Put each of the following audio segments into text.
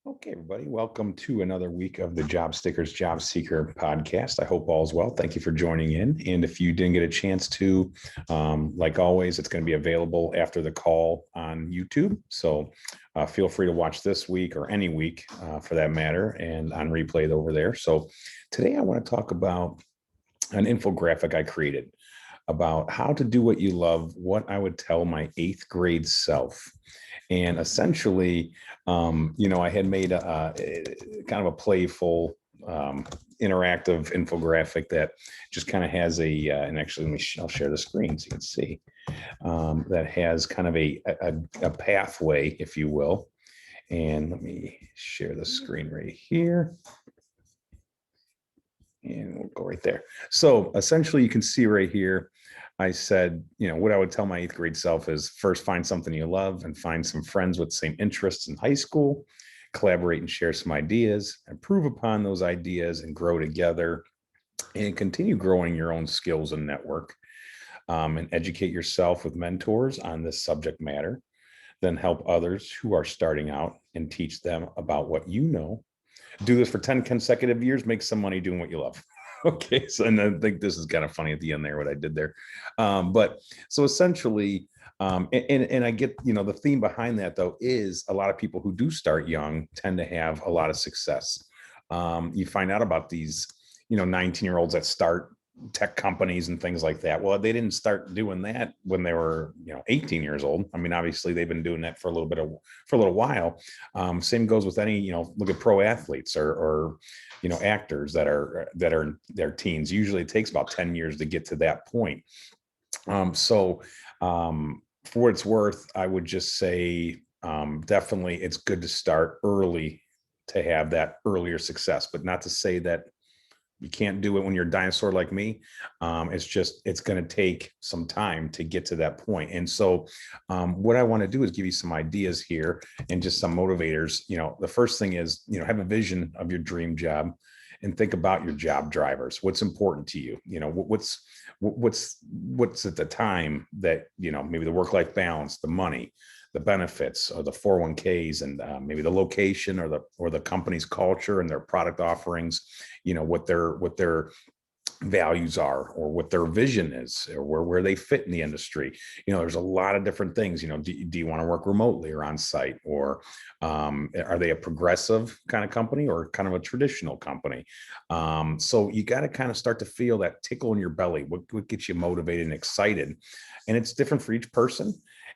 Okay, everybody, welcome to another week of the Jobstickers Jobseeker podcast. I hope all is well. Thank you for joining in. And if you didn't get a chance to, like always, it's going to be available after the call on YouTube. So feel free to watch this week or any week for that matter and on replay over there. So today I want to talk about an infographic I created about how to do what you love, what I would tell my eighth grade self. And essentially, I had made a kind of a playful, interactive infographic that just kind of has and actually, I'll share the screen so you can see, that has kind of a pathway, if you will. And let me share the screen right here. And we'll go right there. So essentially, you can see right here, I said, what I would tell my eighth grade self is first find something you love and find some friends with the same interests in high school, collaborate and share some ideas, improve upon those ideas and grow together, and continue growing your own skills and network, and educate yourself with mentors on this subject matter. Then help others who are starting out and teach them about what you know. Do this for 10 consecutive years, make some money doing what you love. Okay, so and I think this is kind of funny at the end there, what I did there. But so essentially, and I get, the theme behind that though is a lot of people who do start young tend to have a lot of success. You find out about these, 19-year-olds that start tech companies and things like that. Well, they didn't start doing that when they were, 18 years old. I mean, obviously they've been doing that for a little while. Same goes with any, look at pro athletes or actors that are their teens. Usually it takes about 10 years to get to that point. So for what it's worth, I would just say definitely it's good to start early to have that earlier success, but not to say that you can't do it when you're a dinosaur like me. It's going to take some time to get to that point. And so what I want to do is give you some ideas here and just some motivators. The first thing is, have a vision of your dream job and think about your job drivers. What's important to you? What's at the time that, maybe the work-life balance, the money, the benefits, or the 401ks, and maybe the location or the company's culture and their product offerings, what their values are or what their vision is or where they fit in the industry. There's a lot of different things. Do you want to work remotely or on site, or are they a progressive kind of company or kind of a traditional company? So you got to kind of start to feel that tickle in your belly. What gets you motivated and excited? And it's different for each person.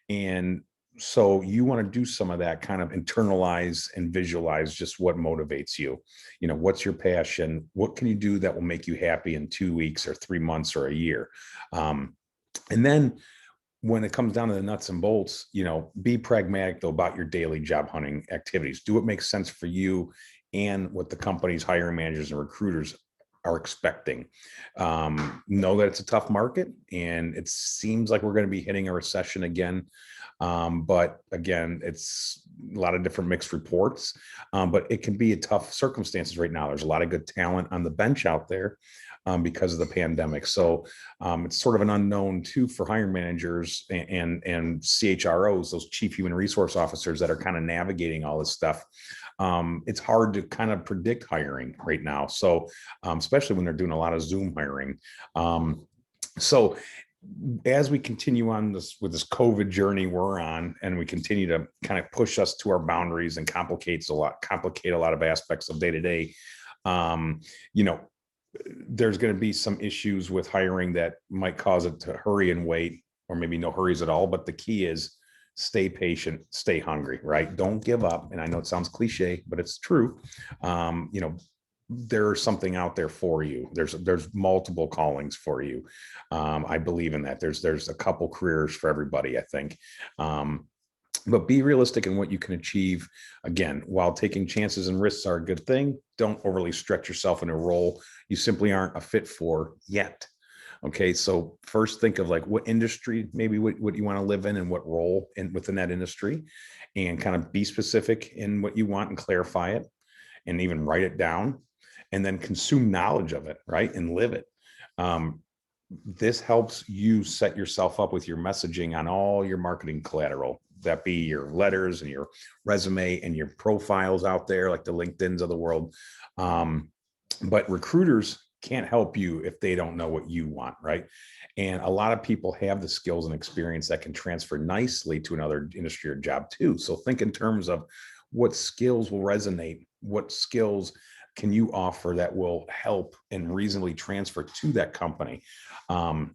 And so you want to do some of that, kind of internalize and visualize just what motivates you. What's your passion? What can you do that will make you happy in 2 weeks or 3 months or a year? And then when it comes down to the nuts and bolts, be pragmatic though about your daily job hunting activities. Do what makes sense for you and what the company's hiring managers and recruiters are expecting. Know that it's a tough market and it seems like we're going to be hitting a recession again. But again, it's a lot of different mixed reports, but it can be a tough circumstances right now. There's a lot of good talent on the bench out there because of the pandemic. So it's sort of an unknown too for hiring managers and CHROs, those chief human resource officers that are kind of navigating all this stuff. It's hard to kind of predict hiring right now. So especially when they're doing a lot of Zoom hiring. So as we continue on with this COVID journey we're on, and we continue to kind of push us to our boundaries and complicate a lot of aspects of day to day, there's going to be some issues with hiring that might cause it to hurry and wait, or maybe no hurries at all. But the key is stay patient, stay hungry, right? Don't give up. And I know it sounds cliche, but it's true. There's something out there for you. There's multiple callings for you. I believe in that. There's a couple careers for everybody, I think. But be realistic in what you can achieve. Again, while taking chances and risks are a good thing, don't overly stretch yourself in a role you simply aren't a fit for yet. Okay, so first think of like what industry, maybe what you want to live in and what role within that industry, and kind of be specific in what you want and clarify it and even write it down, and then consume knowledge of it, right? And live it. This helps you set yourself up with your messaging on all your marketing collateral. that be your letters and your resume and your profiles out there, like the LinkedIns of the world. But recruiters can't help you if they don't know what you want, right? And a lot of people have the skills and experience that can transfer nicely to another industry or job too. So think in terms of what skills will resonate, what skills can you offer that will help and reasonably transfer to that company. And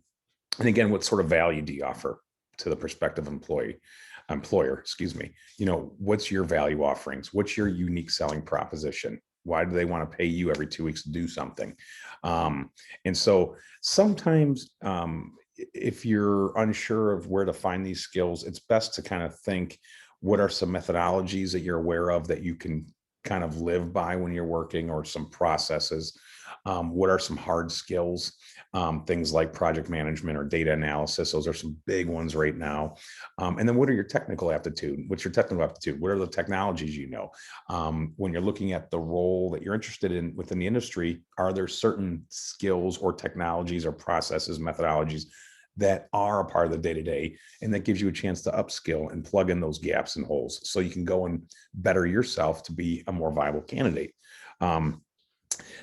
again, what sort of value do you offer to the prospective employer, excuse me? What's your value offerings? What's your unique selling proposition? Why do they want to pay you every 2 weeks to do something? And so sometimes if you're unsure of where to find these skills, it's best to kind of think, what are some methodologies that you're aware of that you can kind of live by when you're working, or some processes? What are some hard skills? Things like project management or data analysis. Those are some big ones right now. And then what are your technical aptitude? What's your technical aptitude? What are the technologies you know? When you're looking at the role that you're interested in within the industry, are there certain skills or technologies or processes, methodologies that are a part of the day-to-day, and that gives you a chance to upskill and plug in those gaps and holes so you can go and better yourself to be a more viable candidate.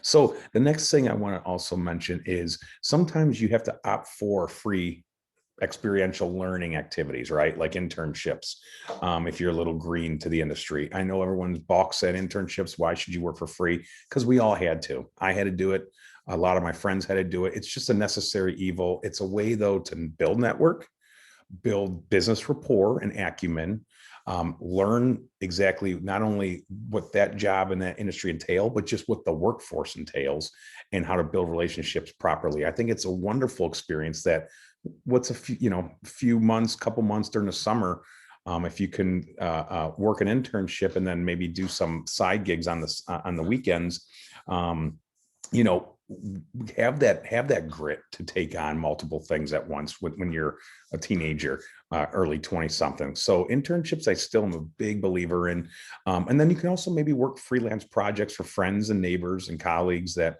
So the next thing I want to also mention is sometimes you have to opt for free experiential learning activities, right? Like internships. If you're a little green to the industry, I know everyone's balks at internships. Why should you work for free? Because we all had to. I had to do it. A lot of my friends had to do it. It's just a necessary evil. It's a way, though, to build network, build business rapport and acumen, learn exactly not only what that job and that industry entail, but just what the workforce entails and how to build relationships properly. I think it's a wonderful experience that what's a few months, couple months during the summer, if you can work an internship and then maybe do some side gigs on the weekends, have that grit to take on multiple things at once when you're a teenager, early 20 something. So internships, I still am a big believer in. And then you can also maybe work freelance projects for friends and neighbors and colleagues that,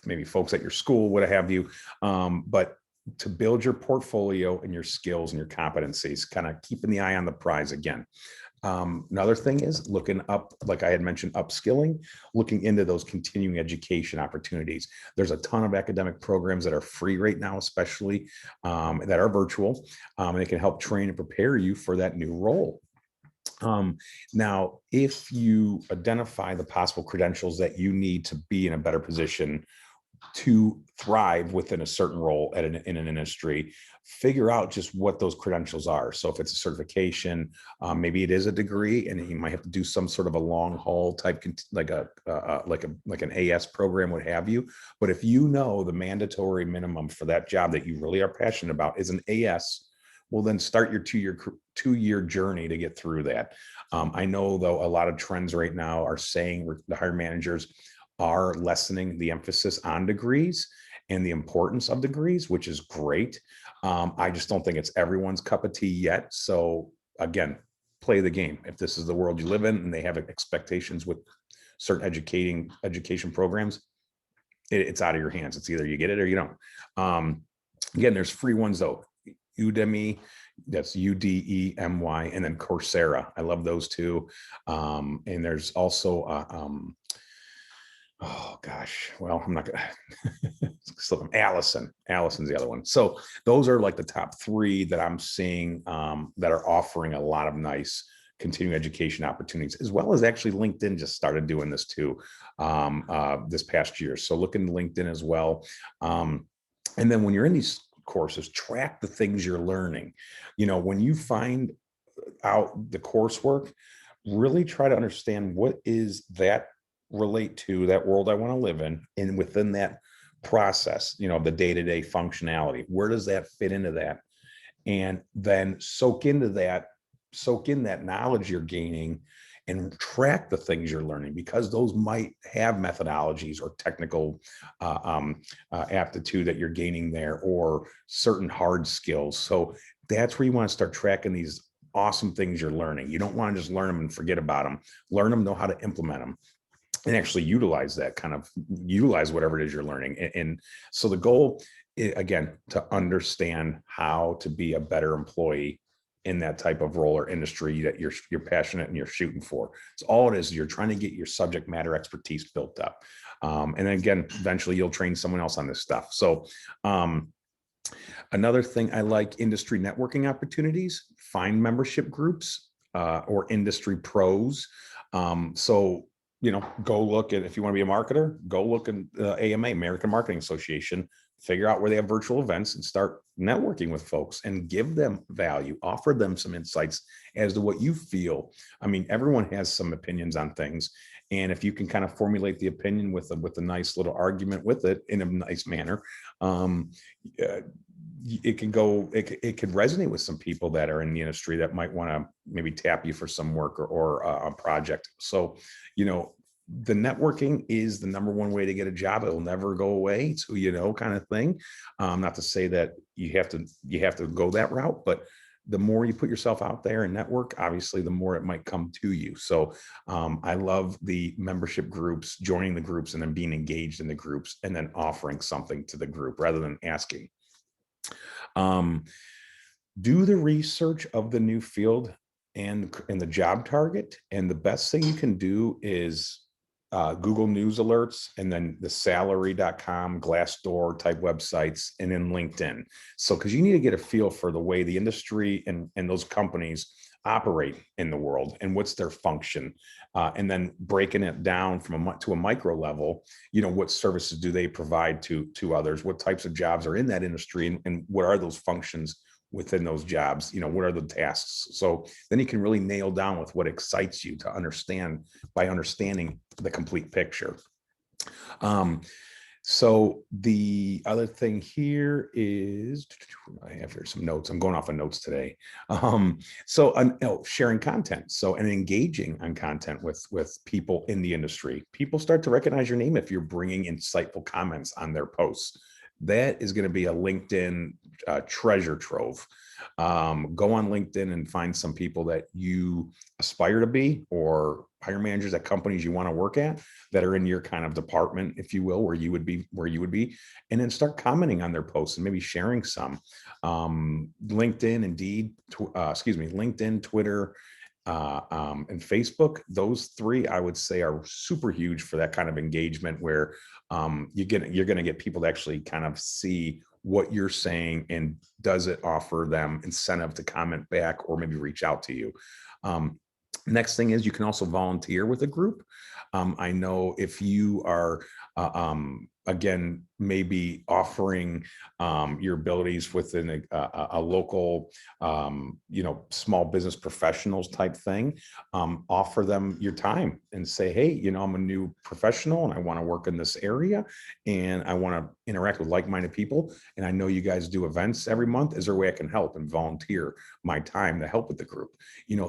maybe folks at your school, what have you. But to build your portfolio and your skills and your competencies, kind of keeping the eye on the prize again. Another thing is looking up, like I had mentioned, upskilling, looking into those continuing education opportunities. There's a ton of academic programs that are free right now, especially that are virtual, and they can help train and prepare you for that new role. Now, if you identify the possible credentials that you need to be in a better position to thrive within a certain role in an industry, figure out just what those credentials are. So if it's a certification, maybe it is a degree, and you might have to do some sort of a long haul type, like an AS program, what have you. But if you know the mandatory minimum for that job that you really are passionate about is an AS, well, then start your two-year journey to get through that. I know, though, a lot of trends right now are saying the hiring managers are lessening the emphasis on degrees and the importance of degrees, which is great. I just don't think it's everyone's cup of tea yet. So again, play the game. If this is the world you live in and they have expectations with certain education programs, it's out of your hands. It's either you get it or you don't. Again, there's free ones though. Udemy, that's Udemy, and then Coursera. I love those two. And there's also oh gosh, well, I'm not gonna Allison's the other one. So those are like the top three that I'm seeing that are offering a lot of nice continuing education opportunities, as well as actually LinkedIn just started doing this too this past year. So look into LinkedIn as well. And then when you're in these courses, track the things you're learning. When you find out the coursework, really try to understand what is that relate to that world I want to live in, and within that process, the day-to-day functionality, where does that fit into that? And then soak in that knowledge you're gaining and track the things you're learning, because those might have methodologies or technical aptitude that you're gaining there, or certain hard skills. So that's where you want to start tracking these awesome things you're learning. You don't want to just learn them and forget about them. Learn them, know how to implement them, and actually utilize whatever it is you're learning. And so the goal again, to understand how to be a better employee in that type of role or industry that you're passionate and you're shooting for. It's all it is. You're trying to get your subject matter expertise built up. And then again, eventually you'll train someone else on this stuff. So another thing I like, industry networking opportunities, find membership groups or industry pros. So, go look at, if you want to be a marketer, go look at AMA, American Marketing Association, figure out where they have virtual events and start networking with folks and give them value, offer them some insights as to what you feel. I mean, everyone has some opinions on things. And if you can kind of formulate the opinion with a nice little argument with it in a nice manner, it can resonate with some people that are in the industry that might want to maybe tap you for some work or a project. So, the networking is the number one way to get a job. It'll never go away. So, kind of thing. Not to say that you have to go that route, but the more you put yourself out there and network, obviously, the more it might come to you. So I love the membership groups, joining the groups and then being engaged in the groups and then offering something to the group rather than asking. Do the research of the new field and the job target. And the best thing you can do is Google News alerts, and then the salary.com, Glassdoor type websites, and then LinkedIn. So, because you need to get a feel for the way the industry and those companies operate in the world and what's their function, and then breaking it down to a micro level. What services do they provide to others? What types of jobs are in that industry, and what are those functions within those jobs? What are the tasks? So then you can really nail down with what excites you to understand by understanding the complete picture. So the other thing here is, I have here some notes. I'm going off of notes today. Sharing content. So, and engaging on content with people in the industry. People start to recognize your name if you're bringing insightful comments on their posts. That is going to be a LinkedIn treasure trove. Go on LinkedIn and find some people that you aspire to be, or hire managers at companies you want to work at that are in your kind of department, if you will, where you would be, and then start commenting on their posts and maybe sharing some. LinkedIn, Indeed, LinkedIn, Twitter, and Facebook. Those three, I would say, are super huge for that kind of engagement, where you're going to get people to actually kind of see what you're saying, and does it offer them incentive to comment back or maybe reach out to you. Next thing is, you can also volunteer with a group. I know if you are, again, maybe offering your abilities within a local, small business professionals type thing, offer them your time and say, hey, I'm a new professional and I want to work in this area and I want to interact with like-minded people. And I know you guys do events every month. Is there a way I can help and volunteer my time to help with the group?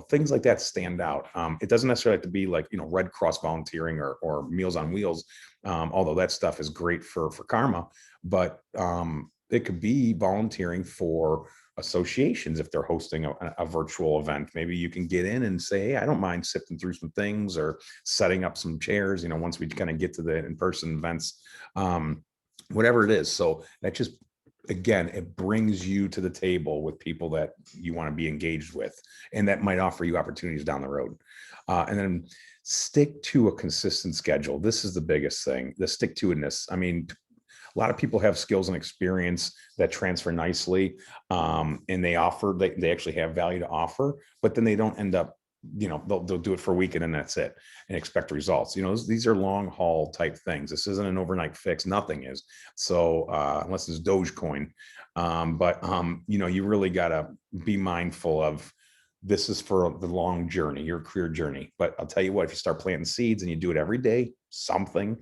Things like that stand out. It doesn't necessarily have to be like, Red Cross volunteering or Meals on Wheels, although that stuff is great for karma, but it could be volunteering for associations if they're hosting a virtual event. Maybe you can get in and say, hey, I don't mind sifting through some things or setting up some chairs, once we kind of get to the in-person events, whatever it is. So that just, again, it brings you to the table with people that you want to be engaged with, and that might offer you opportunities down the road. And then stick to a consistent schedule. This is the biggest thing, the stick-to-itness. I mean, a lot of people have skills and experience that transfer nicely, and they actually have value to offer, but then they don't end up, they'll do it for a week and then that's it, and expect results. These are long haul type things. This isn't an overnight fix. Nothing is. So unless it's Dogecoin, you really got to be mindful of, this is for the long journey, your career journey. But I'll tell you what, if you start planting seeds and you do it every day, something,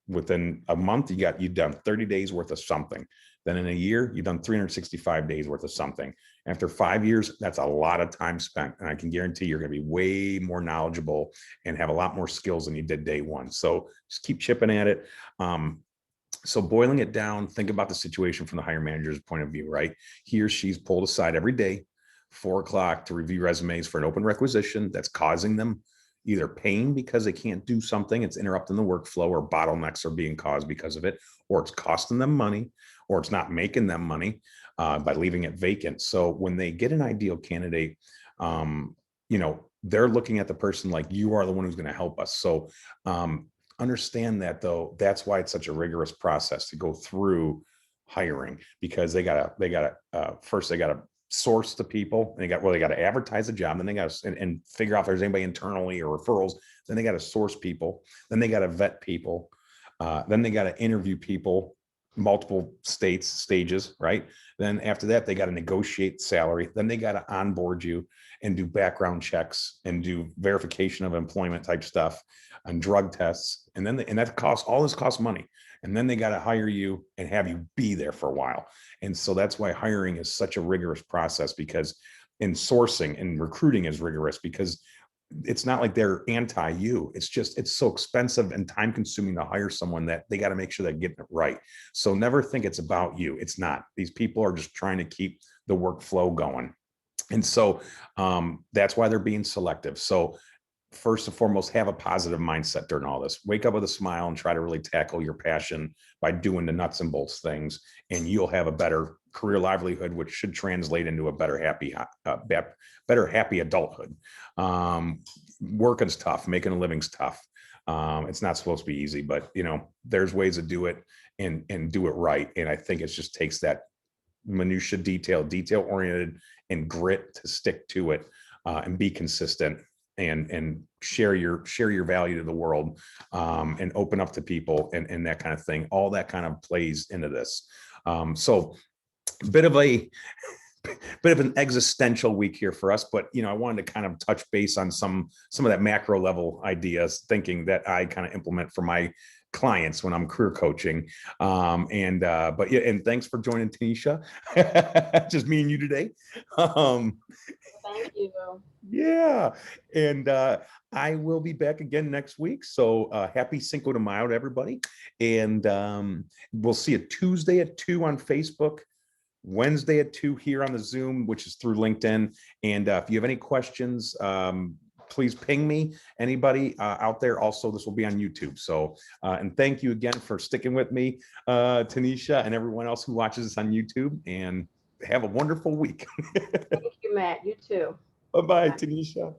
within a month, you've done 30 days worth of something. Then in a year, you've done 365 days worth of something. After 5 years, that's a lot of time spent. And I can guarantee you're going to be way more knowledgeable and have a lot more skills than you did day one. So just keep chipping at it. So boiling it down, think about the situation from the hiring manager's point of view, right? He or she's pulled aside every day, 4 o'clock, to review resumes for an open requisition that's causing them either pain because they can't do something, it's interrupting the workflow, or bottlenecks are being caused because of it, or it's costing them money, or it's not making them money by leaving it vacant. So when they get an ideal candidate, you know, they're looking at the person like, you are the one who's going to help us. So understand that, though. That's why it's such a rigorous process to go through hiring, because they gotta first they gotta source the people, and they got to advertise the job, then they got to and figure out if there's anybody internally or referrals, then they got to source people, then they got to vet people, then they got to interview people, multiple stages, right? Then after that, they got to negotiate salary, then they got to onboard you and do background checks and do verification of employment type stuff and drug tests, and then and that costs, all this costs money, and then they got to hire you and have you be there for a while. And so that's why hiring is such a rigorous process, because in sourcing and recruiting is rigorous, because it's not like they're anti you. It's just, it's so expensive and time consuming to hire someone that they got to make sure they're getting it right. So never think it's about you. It's not. These people are just trying to keep the workflow going. And so that's why they're being selective. So first and foremost, have a positive mindset during all this. Wake up with a smile and try to really tackle your passion by doing the nuts and bolts things, and you'll have a better career livelihood, which should translate into a better happy adulthood. Working's tough, making a living's tough. It's not supposed to be easy, but you know, there's ways to do it and do it right. And I think it just takes that minutia detail oriented and grit to stick to it, and be consistent, and share your value to the world, and open up to people, and that kind of thing. All that kind of plays into this. So bit of an existential week here for us, but you know, I wanted to kind of touch base on some of that macro level ideas, thinking that I kind of implement for my clients when I'm career coaching. But yeah, and thanks for joining, Tanisha. Just me and you today. Thank you. Yeah, and I will be back again next week. So happy Cinco de Mayo to everybody, and we'll see you Tuesday at 2 on Facebook, Wednesday at 2 here on the Zoom, which is through LinkedIn. And if you have any questions, please ping me. Anybody out there. Also, this will be on YouTube. So, and thank you again for sticking with me, Tanisha, and everyone else who watches this on YouTube. And have a wonderful week. Thank you, Matt. You too. Bye-bye, Bye. Tanisha.